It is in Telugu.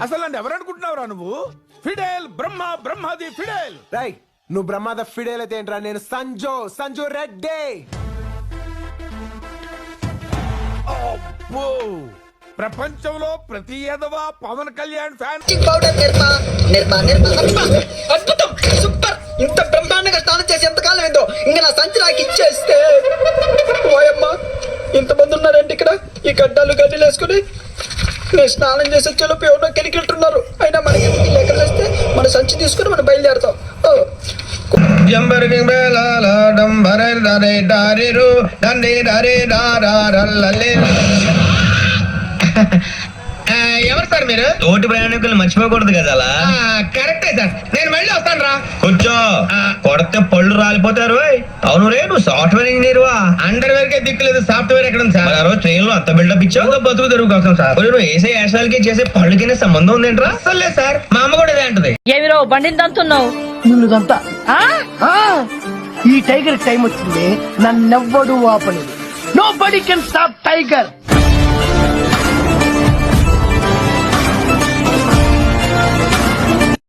అసలు నన్ను ఎవరనుకుంటున్నావురా నువ్వు? ఫిడేల్ బ్రహ్మాది ఫిడేల్. రై నువ్వు బ్రహ్మాద ఫిడేల్ అయితే ఏంట్రా? నేను సంజు రెడ్డి. అబ్బో, ప్రపంచంలో ప్రతి ఎదవా పవన్ కళ్యాణ్ ఫ్యాన్. పౌడర్ నిర్మా అద్భుతం, సూపర్. ఇంత బ్రహ్మాండంగా స్నానం చేసి ఎంతకాలం ఏందో. ఇంకా నా సంచి నాకు ఇచ్చేస్తే ఓయమ్మా, ఇంతమంది ఉన్నారండి ఇక్కడ. ఈ గడ్డలు వేసుకుని నేను స్నానం చేసి వచ్చేలోపు ఎవరో కెలికెళ్తున్నారు. అయినా మనకి ఎక్కడ వేస్తే మన సంచి తీసుకుని మనం బయలుదేరుతాం. ఎవరు సార్ మీరు? తోటి ప్రయాణికులు మర్చిపోకూడదు కదా అలా. కరెక్టే సార్, నేను మళ్ళీ వస్తాను రా. కూర్చో, కొడితే పళ్ళు రాలిపోతారు. అవును రే, నువ్వు సాఫ్ట్వేర్ ఇంజనీర్ వా? అండర్వేర్ కే దిక్కులేదు, సాఫ్ట్వేర్ ఎక్కడ ఉంది సార్? మరి ఆ రోజు ట్రైన్ లో అంత బిల్డప్ ఇచ్చావు, బతుకు తెరుగు కోసం సార్. నువ్వు వేసే యాశాలకి చేసే పళ్ళకి సంబంధం ఉందేంట్రా? అసలు లేదు సార్, మా అమ్మ కూడా ఇదే అంటది. ఏమిరో బండిని దంతున్నావు? నిన్నుదంతా ఈ టైగర్ టైం వచ్చింది, నన్నెవ్వడు ఆపలేదు. Nobody can stop tiger.